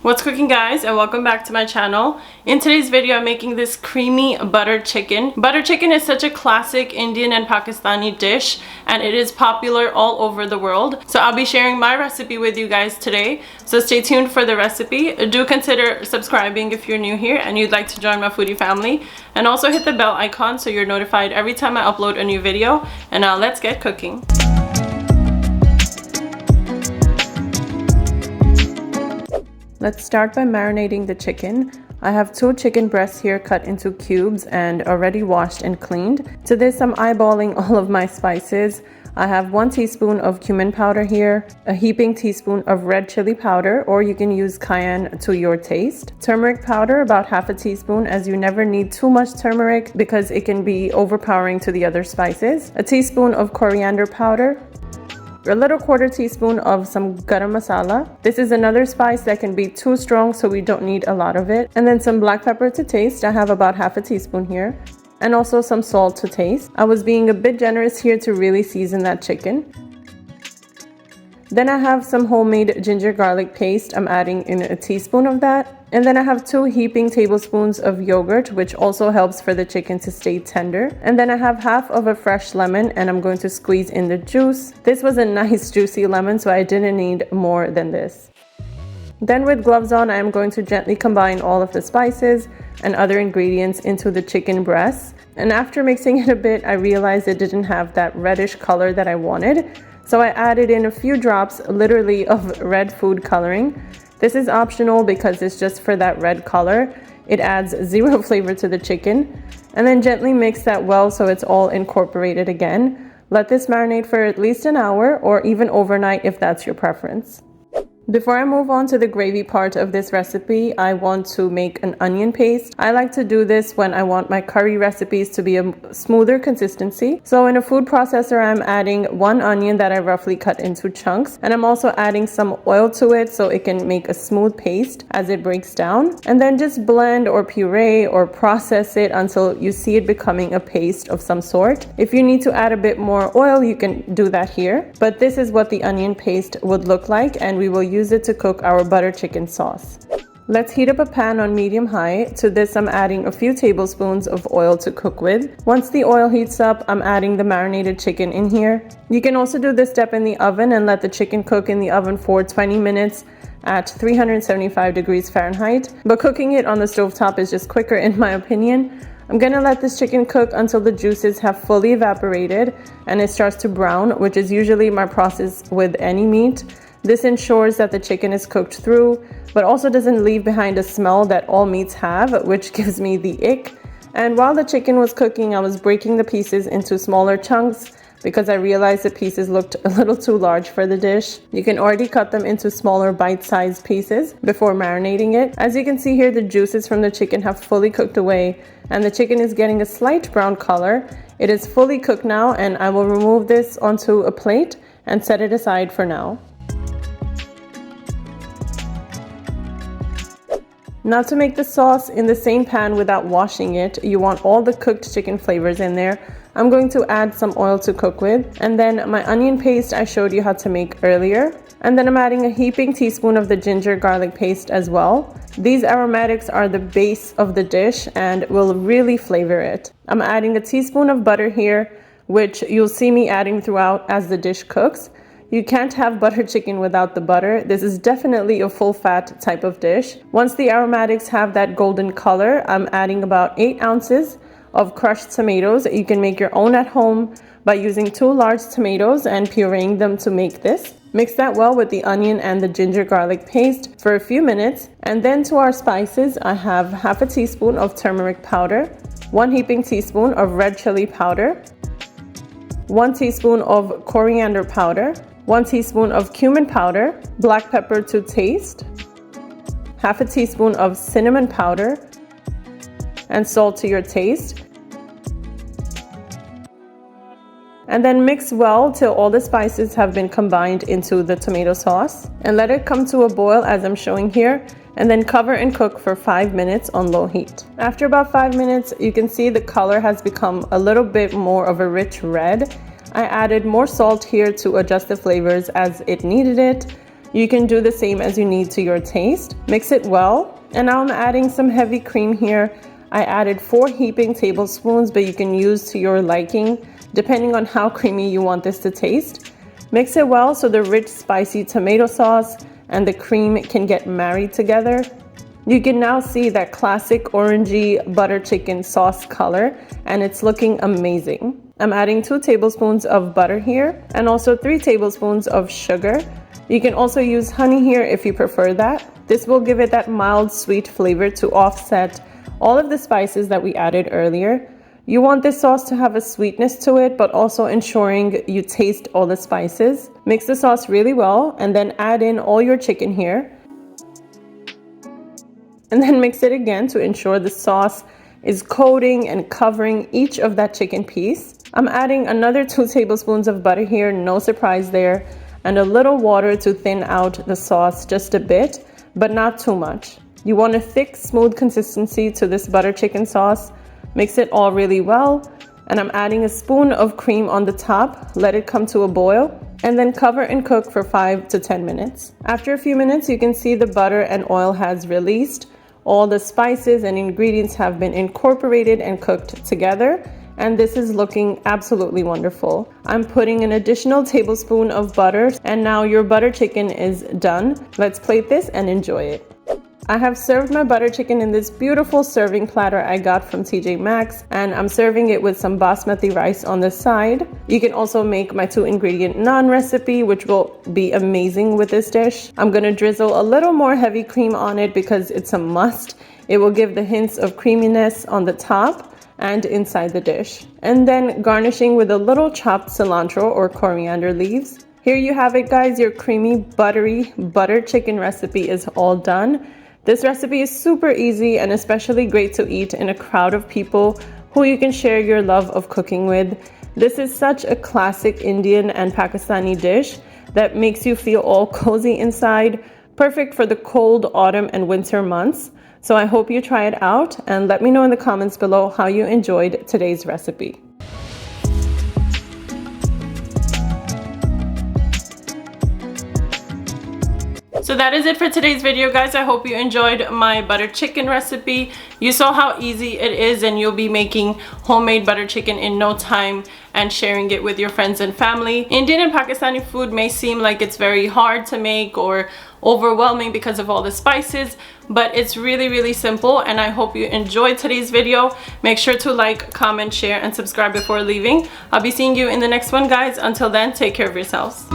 What's cooking, guys, and welcome back to my channel. In today's video I'm making this creamy butter chicken. Butter chicken is such a classic Indian and Pakistani dish, and it is popular all over the world. So I'll be sharing my recipe with you guys today, so stay tuned for the recipe. Do consider subscribing if you're new here and you'd like to join my foodie family, and also hit the bell icon so you're notified every time I upload a new video. And now let's get cooking. Let's start by marinating the chicken. I have 2 chicken breasts here cut into cubes and already washed and cleaned. To this I'm eyeballing all of my spices. I have 1 teaspoon of cumin powder here, a heaping teaspoon of red chili powder, or you can use cayenne to your taste. Turmeric powder, about half a teaspoon, as you never need too much turmeric because it can be overpowering to the other spices. A teaspoon of coriander powder. A little 1/4 teaspoon of some garam masala. This is another spice that can be too strong, so we don't need a lot of it. And then some black pepper to taste. I have about half a teaspoon here. And also some salt to taste. I was being a bit generous here to really season that chicken. Then I have some homemade ginger garlic paste. I'm adding in a teaspoon of that. And then I have 2 heaping tablespoons of yogurt, which also helps for the chicken to stay tender. And then I have half of a fresh lemon, and I'm going to squeeze in the juice. This was a nice juicy lemon, so I didn't need more than this. Then with gloves on, I am going to gently combine all of the spices and other ingredients into the chicken breasts. And after mixing it a bit, I realized it didn't have that reddish color that I wanted. So I added in a few drops, literally, of red food coloring. This is optional because it's just for that red color. It adds 0 flavor to the chicken. And then gently mix that well so it's all incorporated again. Let this marinate for at least an hour or even overnight if that's your preference. Before I move on to the gravy part of this recipe, I want to make an onion paste. I like to do this when I want my curry recipes to be a smoother consistency. So in a food processor, I'm adding 1 onion that I roughly cut into chunks. And I'm also adding some oil to it so it can make a smooth paste as it breaks down. And then just blend or puree or process it until you see it becoming a paste of some sort. If you need to add a bit more oil, you can do that here. But this is what the onion paste would look like, and we will use it to cook our butter chicken sauce. Let's heat up a pan on medium-high. To this I'm adding a few tablespoons of oil to cook with. Once the oil heats up, I'm adding the marinated chicken in here. You can also do this step in the oven and let the chicken cook in the oven for 20 minutes at 375 degrees Fahrenheit. But cooking it on the stovetop is just quicker in my opinion. I'm gonna let this chicken cook until the juices have fully evaporated and it starts to brown, which is usually my process with any meat. This ensures that the chicken is cooked through, but also doesn't leave behind a smell that all meats have, which gives me the ick. And while the chicken was cooking, I was breaking the pieces into smaller chunks because I realized the pieces looked a little too large for the dish. You can already cut them into smaller bite-sized pieces before marinating it. As you can see here, the juices from the chicken have fully cooked away, and the chicken is getting a slight brown color. It is fully cooked now, and I will remove this onto a plate and set it aside for now. Now to make the sauce in the same pan without washing it, you want all the cooked chicken flavors in there. I'm going to add some oil to cook with, and then my onion paste I showed you how to make earlier. And then I'm adding a heaping teaspoon of the ginger garlic paste as well. These aromatics are the base of the dish and will really flavor it. I'm adding a teaspoon of butter here, which you'll see me adding throughout as the dish cooks. You can't have butter chicken without the butter. This is definitely a full fat type of dish. Once the aromatics have that golden color, I'm adding about 8 ounces of crushed tomatoes. You can make your own at home by using 2 large tomatoes and pureeing them to make this. Mix that well with the onion and the ginger garlic paste for a few minutes. And then to our spices, I have half a teaspoon of turmeric powder, 1 heaping teaspoon of red chili powder, 1 teaspoon of coriander powder, 1 teaspoon of cumin powder, black pepper to taste, half a teaspoon of cinnamon powder, and salt to your taste. And then mix well till all the spices have been combined into the tomato sauce. And let it come to a boil as I'm showing here, and then cover and cook for 5 minutes on low heat. After about 5 minutes, you can see the color has become a little bit more of a rich red. I added more salt here to adjust the flavors as it needed it. You can do the same as you need to your taste. Mix it well. And now I'm adding some heavy cream here. I added 4 heaping tablespoons, but you can use to your liking, depending on how creamy you want this to taste. Mix it well so the rich, spicy tomato sauce and the cream can get married together. You can now see that classic orangey butter chicken sauce color, and it's looking amazing. I'm adding 2 tablespoons of butter here and also 3 tablespoons of sugar. You can also use honey here if you prefer that. This will give it that mild sweet flavor to offset all of the spices that we added earlier. You want this sauce to have a sweetness to it, but also ensuring you taste all the spices. Mix the sauce really well and then add in all your chicken here. And then mix it again to ensure the sauce is coating and covering each of that chicken piece. I'm adding another 2 tablespoons of butter here, no surprise there, and a little water to thin out the sauce just a bit, but not too much. You want a thick, smooth consistency to this butter chicken sauce. Mix it all really well, and I'm adding a spoon of cream on the top. Let it come to a boil, and then cover and cook for 5 to 10 minutes. After a few minutes, you can see the butter and oil has released. All the spices and ingredients have been incorporated and cooked together, and this is looking absolutely wonderful. I'm putting an additional tablespoon of butter, and now your butter chicken is done. Let's plate this and enjoy it. I have served my butter chicken in this beautiful serving platter I got from TJ Maxx, and I'm serving it with some basmati rice on the side. You can also make my 2-ingredient naan recipe, which will be amazing with this dish. I'm gonna drizzle a little more heavy cream on it because it's a must. It will give the hints of creaminess on the top and inside the dish. And then garnishing with a little chopped cilantro or coriander leaves. Here you have it, guys. Your creamy, buttery butter chicken recipe is all done. This recipe is super easy and especially great to eat in a crowd of people who you can share your love of cooking with. This is such a classic Indian and Pakistani dish that makes you feel all cozy inside, perfect for the cold autumn and winter months. So I hope you try it out and let me know in the comments below how you enjoyed today's recipe. So that is it for today's video, guys. I hope you enjoyed my butter chicken recipe. You saw how easy it is, and you'll be making homemade butter chicken in no time and sharing it with your friends and family. Indian and Pakistani food may seem like it's very hard to make or overwhelming because of all the spices, but it's really simple, and I hope you enjoyed today's video. Make sure to like, comment, share, and subscribe before leaving. I'll be seeing you in the next one, guys. Until then, take care of yourselves.